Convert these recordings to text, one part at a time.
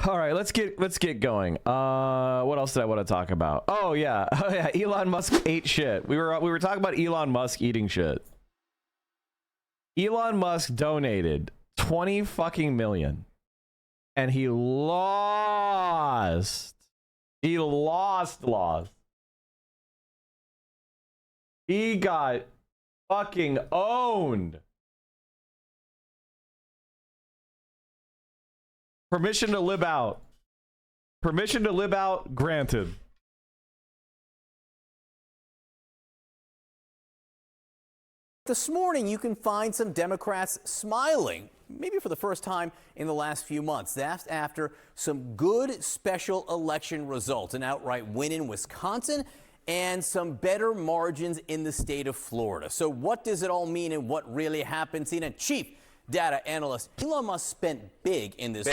All right, let's get going. What else did I want to talk about? Oh yeah, Elon Musk ate shit. We were talking about Elon Musk eating shit. Elon Musk donated 20 fucking million, and he lost. He lost. He got fucking owned. Permission to live out. Permission to live out granted. This morning, you can find some Democrats smiling, maybe for the first time in the last few months. That's after some good special election results, an outright win in Wisconsin, and some better margins in the state of Florida. So what does it all mean and what really happened? CNN chief data analyst Elon Musk spent big in this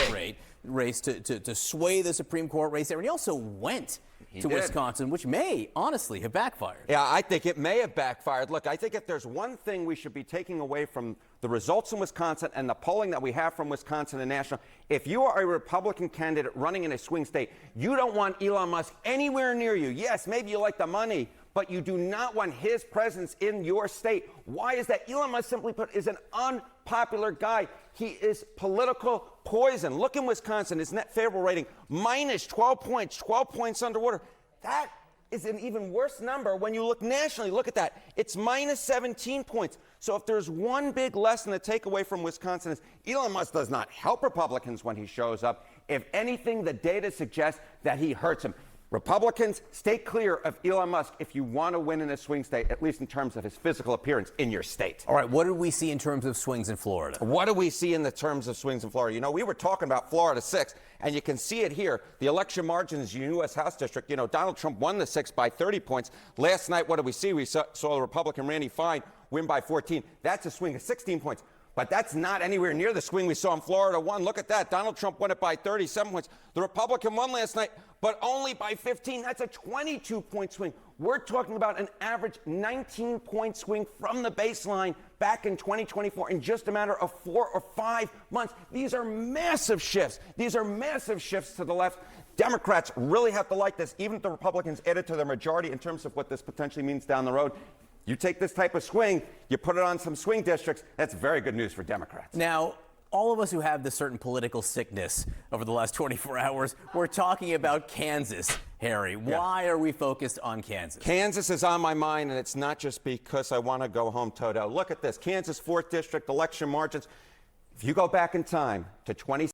race to sway the Supreme Court race there. And he also went to Wisconsin, which may honestly have backfired. Yeah, I think it may have backfired. Look, I think if there's one thing we should be taking away from the results in Wisconsin and the polling that we have from Wisconsin and national, if you are a Republican candidate running in a swing state, you don't want Elon Musk anywhere near you. Yes, maybe you like the money, but you do not want his presence in your state. Why is that? Elon Musk, simply put, is an unpopular guy. He is political poison. Look in Wisconsin, his net favorable rating, minus 12 points, 12 points underwater. That is an even worse number when you look nationally. Look at that. It's minus 17 points. So if there's one big lesson to take away from Wisconsin is Elon Musk does not help Republicans when he shows up. If anything, the data suggests that he hurts them. Republicans, stay clear of Elon Musk if you want to win in a swing state, at least in terms of his physical appearance in your state. All right, what did we see in terms of swings in Florida? What do we see in the terms of swings in Florida? You know, we were talking about Florida 6, and you can see it here. The election margins in U.S. House District, you know, Donald Trump won the 6 by 30 points. Last night, what did we see? We saw the Republican Randy Fine win by 14. That's a swing of 16 points. But that's not anywhere near the swing we saw in Florida 1. Look at that. Donald Trump won it by 37 points. The Republican won last night, but only by 15. That's a 22-point swing. We're talking about an average 19-point swing from the baseline back in 2024 in just a matter of 4 or 5 months. These are massive shifts. These are massive shifts to the left. Democrats really have to like this, even if the Republicans added to their majority in terms of what this potentially means down the road. You take this type of swing, you put it on some swing districts, that's very good news for Democrats. Now, all of us who have this certain political sickness over the last 24 hours, we're talking about Kansas, Harry. Why are we focused on Kansas? Kansas is on my mind, and it's not just because I want to go home Toto. Look at this. Kansas 4th District election margins. If you go back in time to 20...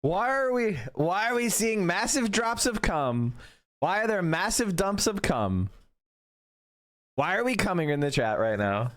Why are we seeing massive drops of cum? Why are there massive dumps of cum? Why are we coming in the chat right now?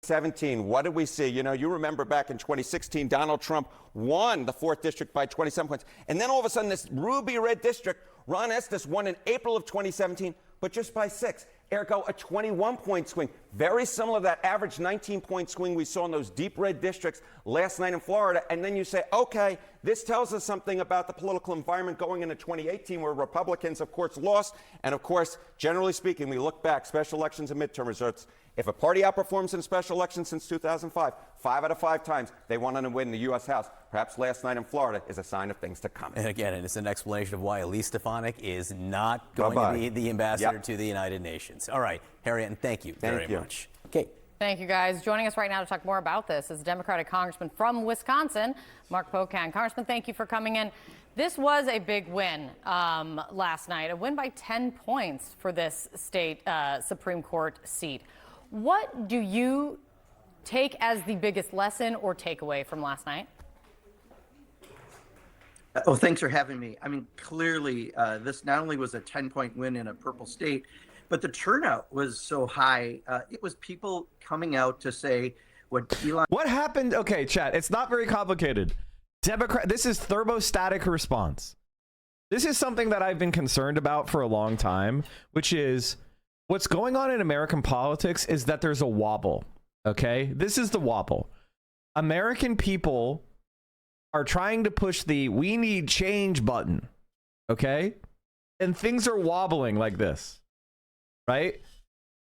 17. What did we see? You know, you remember back in 2016, Donald Trump won the 4th District by 27 points. And then all of a sudden, this ruby red district, Ron Estes won in April of 2017, but just by 6. Ergo, a 21-point swing. Very similar to that average 19-point swing we saw in those deep red districts last night in Florida. And then you say, okay, this tells us something about the political environment going into 2018, where Republicans, of course, lost. And, of course, generally speaking, we look back, special elections and midterm results. If a party outperforms in a special election since 2005, 5 out of 5 times they won and win the U.S. House. Perhaps last night in Florida is a sign of things to come. And again, it's an explanation of why Elise Stefanik is not going to be the ambassador to the United Nations. All right, Harriet, and thank you very much. Okay. Thank you, guys. Joining us right now to talk more about this is Democratic Congressman from Wisconsin, Mark Pocan. Congressman, thank you for coming in. This was a big win last night, a win by 10 points for this state Supreme Court seat. What do you take as the biggest lesson or takeaway from last night? Oh, thanks for having me. I mean, clearly, this not only was a 10-point win in a purple state, but the turnout was so high. It was people coming out to say what Elon... What happened? Okay, chat, it's not very complicated. This is thermostatic response. This is something that I've been concerned about for a long time, which is what's going on in American politics is that there's a wobble. Okay, this is the wobble. American people are trying to push the "we need change" button. Okay, and things are wobbling like this, right?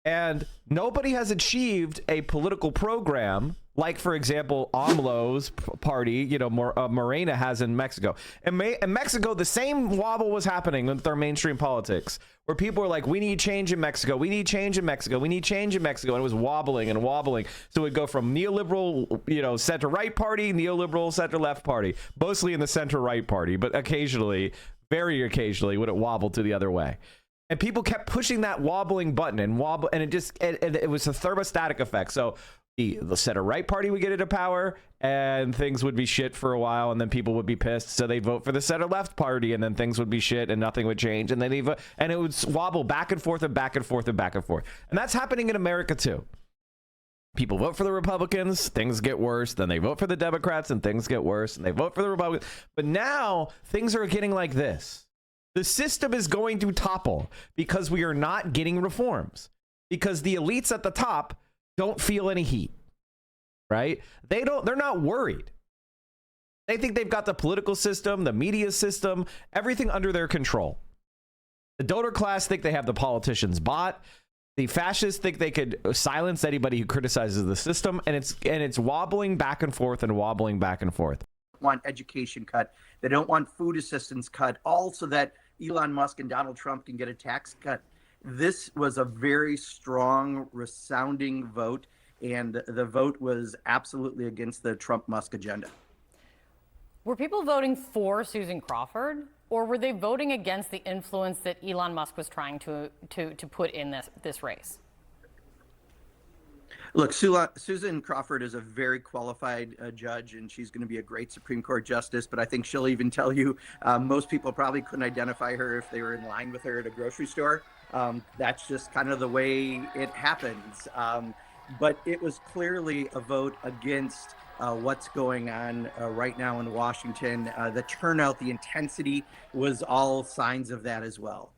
And nobody has achieved a political program like, for example, AMLO's party, you know, Morena has in Mexico. In Mexico, the same wobble was happening with their mainstream politics, where people were like, we need change in Mexico. We need change in Mexico. We need change in Mexico. And it was wobbling and wobbling. So it would go from neoliberal, you know, center-right party, neoliberal center-left party, mostly in the center-right party, but occasionally, very occasionally, would it wobble to the other way. And people kept pushing that wobbling button and wobble, and it was a thermostatic effect. So the center right party would get into power, and things would be shit for a while, and then people would be pissed, so they'd vote for the center left party, and then things would be shit, and nothing would change, and then and it would wobble back and forth and back and forth and back and forth. And that's happening in America too. People vote for the Republicans, things get worse. Then they vote for the Democrats, and things get worse. And they vote for the Republicans. But now things are getting like this. The system is going to topple because we are not getting reforms. Because the elites at the top don't feel any heat, right? They're not worried. They think they've got the political system, the media system, everything under their control. The donor class think they have the politicians bought. The fascists think they could silence anybody who criticizes the system, and it's wobbling back and forth and wobbling back and forth. Want education cut. They don't want food assistance cut, all so that Elon Musk and Donald Trump can get a tax cut. This was a very strong, resounding vote, and the vote was absolutely against the Trump-Musk agenda. Were people voting for Susan Crawford, or were they voting against the influence that Elon Musk was trying to put in this race? Look, Susan Crawford is a very qualified judge, and she's going to be a great Supreme Court justice. But I think she'll even tell you most people probably couldn't identify her if they were in line with her at a grocery store. That's just kind of the way it happens. But it was clearly a vote against what's going on right now in Washington. The turnout, the intensity was all signs of that as well.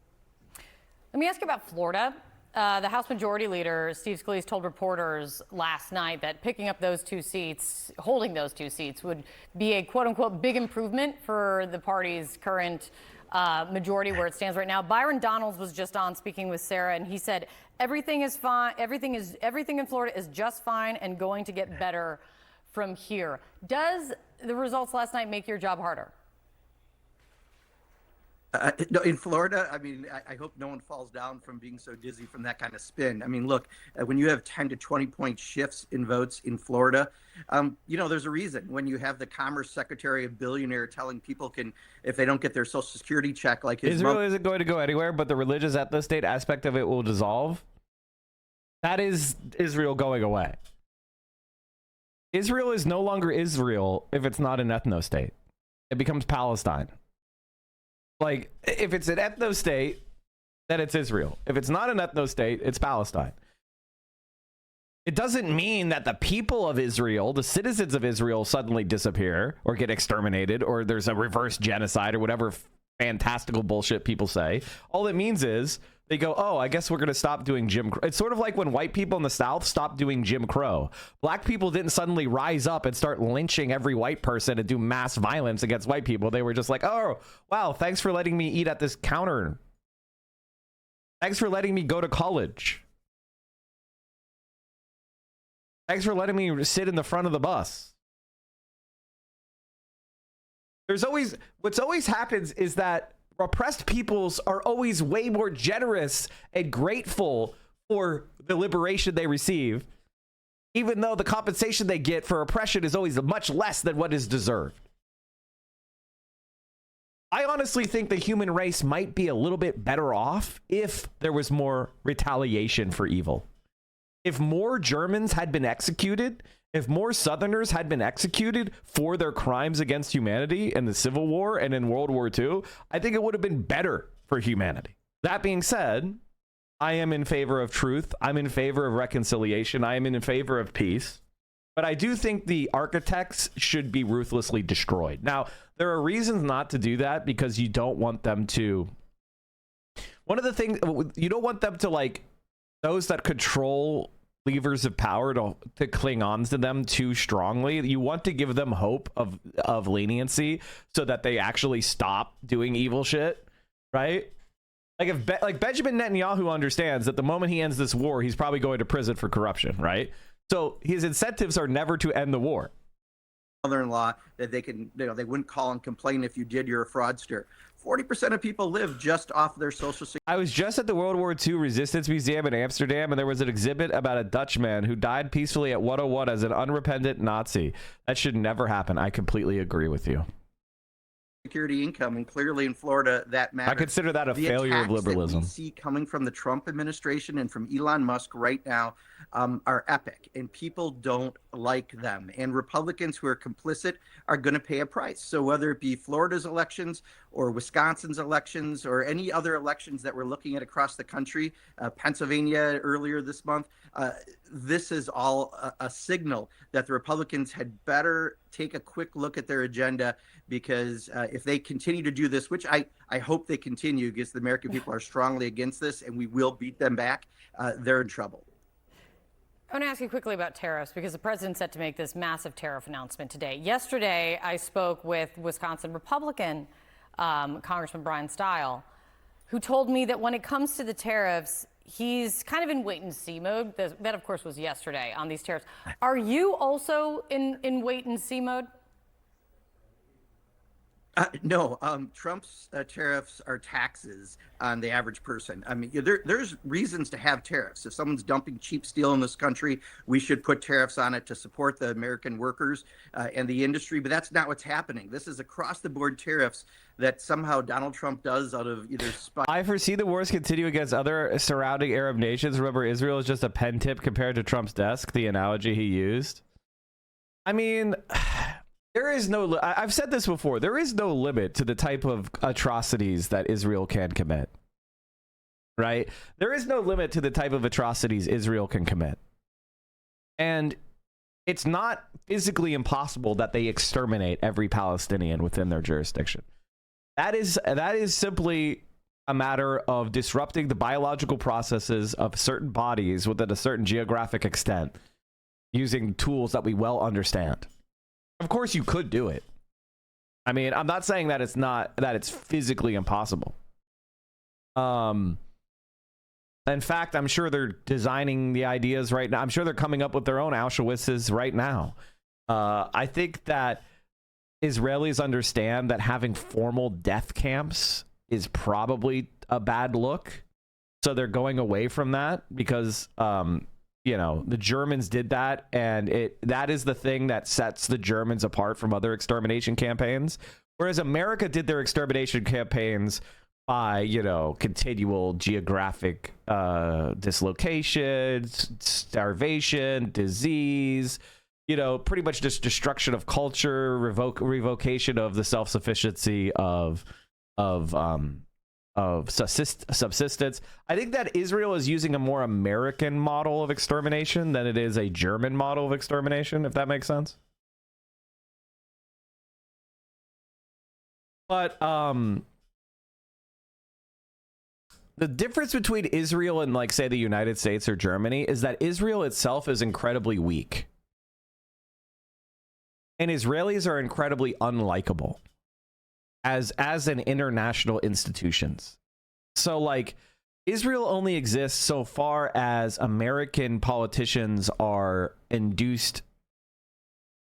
Let me ask you about Florida. The House Majority Leader, Steve Scalise, told reporters last night that picking up those two seats, holding those two seats, would be a quote-unquote big improvement for the party's current majority where it stands right now. Byron Donalds was just on speaking with Sarah, and he said everything is fine. Everything in Florida is just fine and going to get better from here. Does the results last night make your job harder? No, in Florida, I mean, I hope no one falls down from being so dizzy from that kind of spin. I mean, look, when you have 10 to 20 point shifts in votes in Florida, you know, there's a reason. When you have the Commerce Secretary, a billionaire, telling people if they don't get their Social Security check, like his Israel isn't going to go anywhere, but the religious ethno-state aspect of it will dissolve. That is Israel going away. Israel is no longer Israel if it's not an ethno-state. It becomes Palestine. Like, if it's an ethno-state, then it's Israel. If it's not an ethno-state, it's Palestine. It doesn't mean that the people of Israel, the citizens of Israel, suddenly disappear or get exterminated or there's a reverse genocide or whatever fantastical bullshit people say. All it means is they go, oh, I guess we're going to stop doing Jim Crow. It's sort of like when white people in the South stopped doing Jim Crow. Black people didn't suddenly rise up and start lynching every white person and do mass violence against white people. They were just like, oh, wow, thanks for letting me eat at this counter. Thanks for letting me go to college. Thanks for letting me sit in the front of the bus. What's always happens is that oppressed peoples are always way more generous and grateful for the liberation they receive, even though the compensation they get for oppression is always much less than what is deserved. I honestly think the human race might be a little bit better off if there was more retaliation for evil. If more Germans had been executed, if more Southerners had been executed for their crimes against humanity in the Civil War and in World War II, I think it would have been better for humanity. That being said, I am in favor of truth. I'm in favor of reconciliation. I am in favor of peace. But I do think the architects should be ruthlessly destroyed. Now, there are reasons not to do that because you don't want them to... One of the things... You don't want them to, like, those that control levers of power to cling on to them too strongly. You want to give them hope of leniency so that they actually stop doing evil shit, right? Like if like Benjamin Netanyahu understands that the moment he ends this war, he's probably going to prison for corruption, right? So his incentives are never to end the war. Mother-in-law that they can, they wouldn't call and complain if you did, you're a fraudster. 40% of people live just off their social security. I was just at the World War II Resistance Museum in Amsterdam, and there was an exhibit about a Dutchman who died peacefully at 101 as an unrepentant Nazi. That should never happen. I completely agree with you. Security income, and clearly in Florida that matters. I consider that a failure of liberalism. That we see coming from the Trump administration and from Elon Musk right now are epic, and people don't like them. And Republicans who are complicit are going to pay a price. So whether it be Florida's elections or Wisconsin's elections or any other elections that we're looking at across the country, Pennsylvania earlier this month, this is all a signal that the Republicans had better take a quick look at their agenda, because if they continue to do this, which I hope they continue, because the American people are strongly against this and we will beat them back, they're in trouble. I want to ask you quickly about tariffs, because the president's set to make this massive tariff announcement today. Yesterday, I spoke with Wisconsin Republican Congressman Brian Stile, who told me that when it comes to the tariffs, he's kind of in wait-and-see mode. That, of course, was yesterday on these tariffs. Are you also in wait-and-see mode? No, Trump's tariffs are taxes on the average person. I mean, there's reasons to have tariffs. If someone's dumping cheap steel in this country, we should put tariffs on it to support the American workers and the industry. But that's not what's happening. This is across-the-board tariffs that somehow Donald Trump does out of either spite. I foresee the wars continue against other surrounding Arab nations. Remember, Israel is just a pen tip compared to Trump's desk, the analogy he used. I mean, there is no, I've said this before, there is no limit to the type of atrocities that Israel can commit, right? There is no limit to the type of atrocities Israel can commit. And it's not physically impossible that they exterminate every Palestinian within their jurisdiction. That is simply a matter of disrupting the biological processes of certain bodies within a certain geographic extent using tools that we well understand. Of course, you could do it. I mean, I'm not saying that it's physically impossible. In fact, I'm sure they're designing the ideas right now. I'm sure they're coming up with their own Auschwitzes right now. I think that Israelis understand that having formal death camps is probably a bad look. So they're going away from that because, you know, the Germans did that, and that is the thing that sets the Germans apart from other extermination campaigns. Whereas America did their extermination campaigns by, you know, continual geographic dislocation, starvation, disease, you know, pretty much just destruction of culture, revocation of the self-sufficiency of subsistence. I think that Israel is using a more American model of extermination than it is a German model of extermination, if that makes sense. But the difference between Israel and, like, say, the United States or Germany is that Israel itself is incredibly weak. And Israelis are incredibly unlikable as an international institutions. So, like, Israel only exists so far as American politicians are induced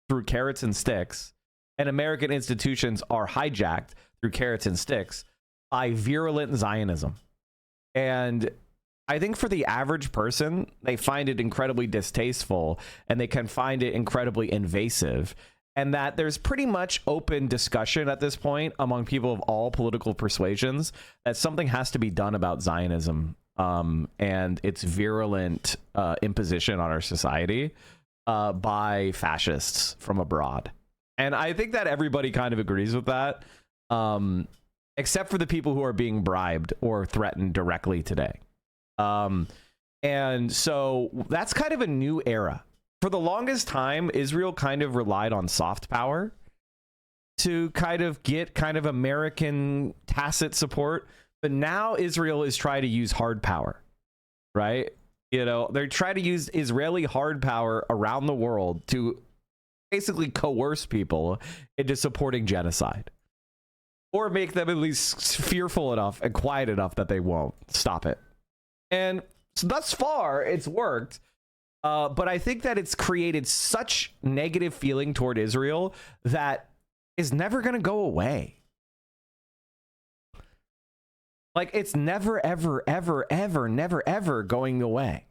through carrots and sticks, and American institutions are hijacked through carrots and sticks by virulent Zionism. And I think for the average person, they find it incredibly distasteful, and they can find it incredibly invasive. And that there's pretty much open discussion at this point among people of all political persuasions that something has to be done about Zionism and its virulent imposition on our society by fascists from abroad. And I think that everybody kind of agrees with that, except for the people who are being bribed or threatened directly today. And so that's kind of a new era. For the longest time, Israel kind of relied on soft power to kind of get kind of American tacit support. But now Israel is trying to use hard power, right? You know, they're trying to use Israeli hard power around the world to basically coerce people into supporting genocide. or make them at least fearful enough and quiet enough that they won't stop it. And so thus far, it's worked. But I think that it's created such negative feeling toward Israel that is never going to go away. Like, it's never, ever, ever, ever, never, ever going away.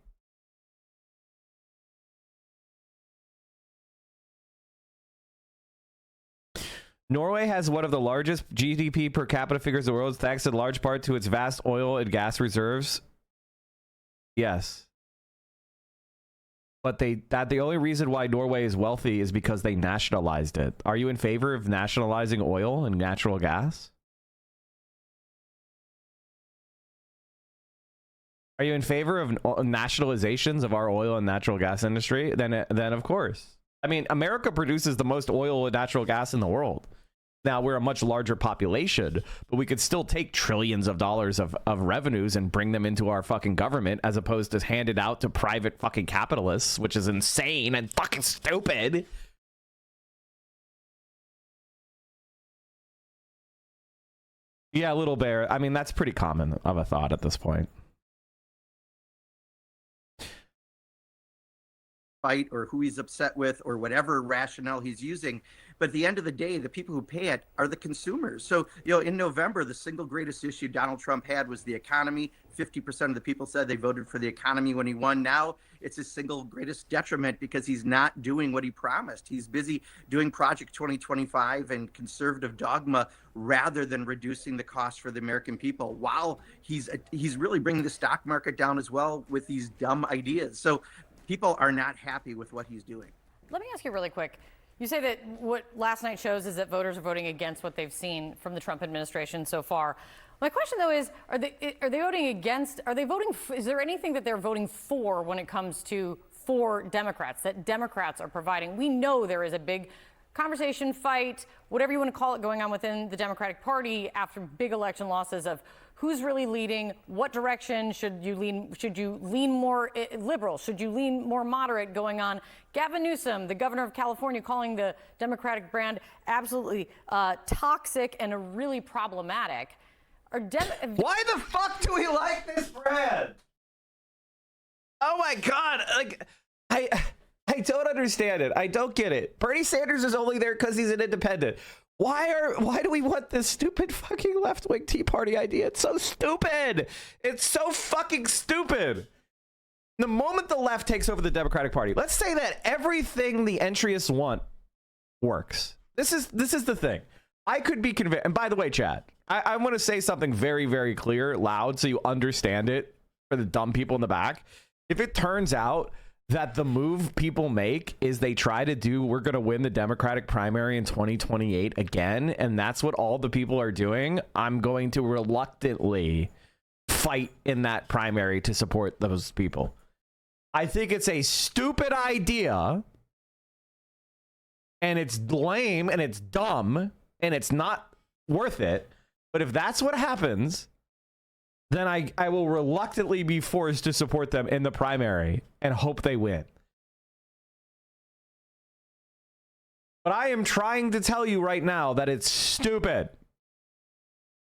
Norway has one of the largest GDP per capita figures in the world, thanks in large part to its vast oil and gas reserves. Yes. But the only reason why Norway is wealthy is because they nationalized it. Are you in favor of nationalizing oil and natural gas? Are you in favor of nationalizations of our oil and natural gas industry? Then of course. I mean, America produces the most oil and natural gas in the world. Now, we're a much larger population, but we could still take trillions of dollars of revenues and bring them into our fucking government as opposed to hand it out to private fucking capitalists, which is insane and fucking stupid. Yeah, Little Bear. I mean, that's pretty common of a thought at this point. Fight or who he's upset with or whatever rationale he's using. But at the end of the day, the people who pay it are the consumers. So, in November, the single greatest issue Donald Trump had was the economy. 50% of the people said they voted for the economy when he won. Now it's his single greatest detriment because he's not doing what he promised. He's busy doing Project 2025 and conservative dogma rather than reducing the cost for the American people, while he's really bringing the stock market down as well with these dumb ideas. So people are not happy with what he's doing. Let me ask you really quick. You say that what last night shows is that voters are voting against what they've seen from the Trump administration so far. My question, though, is, are they voting against? Are they voting? Is there anything that they're voting for when it comes to for Democrats, that Democrats are providing? We know there is a big conversation, fight, whatever you want to call it, going on within the Democratic Party after big election losses of who's really leading, what direction should you lean? Should you lean more liberal? Should you lean more moderate going on? Gavin Newsom, the governor of California, calling the Democratic brand absolutely toxic and really problematic. Why the fuck do we like this brand? Oh my God. Like, I don't understand it. I don't get it. Bernie Sanders is only there because he's an independent. Why do we want this stupid fucking left-wing Tea Party idea? It's so stupid. It's so fucking stupid. The moment the left takes over the Democratic Party, let's say that everything the entryists want works. This is the thing. I could be convinced. And by the way, Chad, I want to say something very, very clear, loud, so you understand it for the dumb people in the back. If it turns out that the move people make is they try to do, we're going to win the Democratic primary in 2028 again, and that's what all the people are doing, I'm going to reluctantly fight in that primary to support those people. I think it's a stupid idea, and it's lame, and it's dumb, and it's not worth it. But if that's what happens, then I will reluctantly be forced to support them in the primary and hope they win. But I am trying to tell you right now that it's stupid.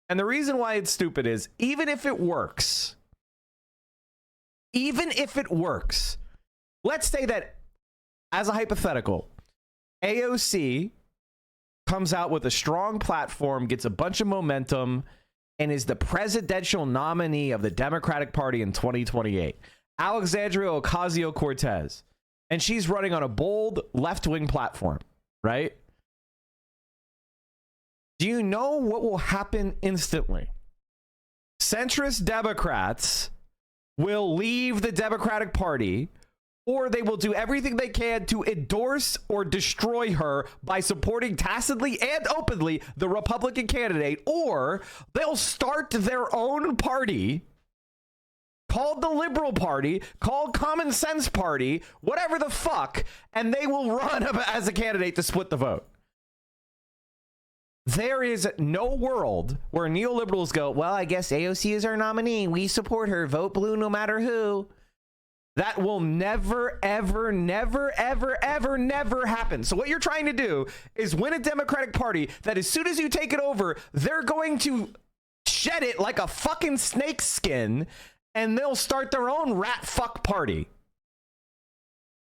And the reason why it's stupid is, even if it works, let's say that, as a hypothetical, AOC comes out with a strong platform, gets a bunch of momentum, and is the presidential nominee of the Democratic Party in 2028. Alexandria Ocasio-Cortez. And she's running on a bold left-wing platform, right? Do you know what will happen instantly? Centrist Democrats will leave the Democratic Party, or they will do everything they can to endorse or destroy her by supporting tacitly and openly the Republican candidate, or they'll start their own party called the Liberal Party, called Common Sense Party, whatever the fuck, and they will run as a candidate to split the vote. There is no world where neoliberals go, well, I guess AOC is our nominee. We support her. Vote blue no matter who. That will never, ever, never, ever, ever, never happen. So what you're trying to do is win a Democratic Party that as soon as you take it over, they're going to shed it like a fucking snake skin, and they'll start their own rat fuck party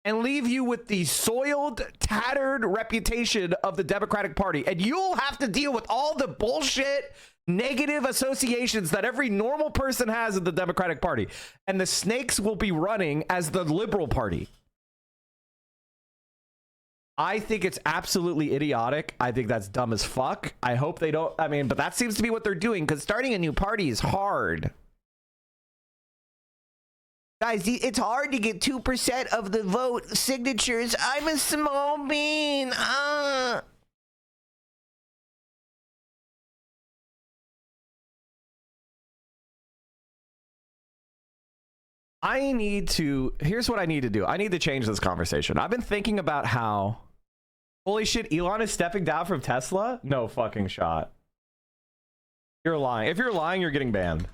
and leave you with the soiled, tattered reputation of the Democratic Party. And you'll have to deal with all the bullshit, negative associations that every normal person has in the Democratic Party. And the snakes will be running as the Liberal Party. I think it's absolutely idiotic. I think that's dumb as fuck. I hope they don't. I mean, but that seems to be what they're doing, because starting a new party is hard. Guys, it's hard to get 2% of the vote signatures. I'm a small bean. Here's what I need to do. I need to change this conversation. I've been thinking about how, holy shit, Elon is stepping down from Tesla? No fucking shot. You're lying. If you're lying, you're getting banned.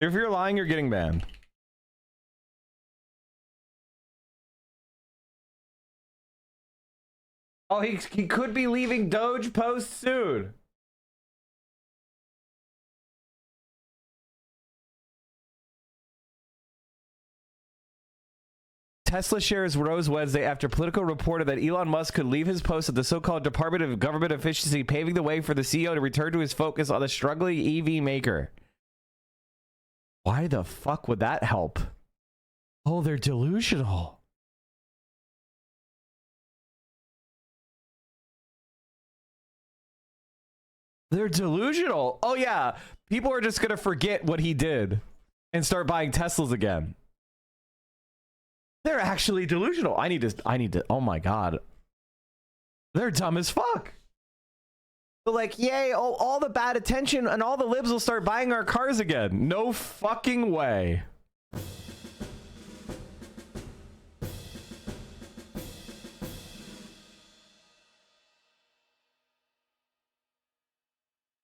If you're lying, you're getting banned. Oh, he could be leaving Doge post soon. Tesla shares rose Wednesday after Politico reported that Elon Musk could leave his post at the so-called Department of Government Efficiency, paving the way for the CEO to return to his focus on the struggling EV maker. Why the fuck would that help? Oh, they're delusional. They're delusional. Oh yeah, people are just gonna forget what he did and start buying Teslas again. They're actually delusional. I need to, oh my God. They're dumb as fuck. They're like, yay, all the bad attention and all the libs will start buying our cars again. No fucking way.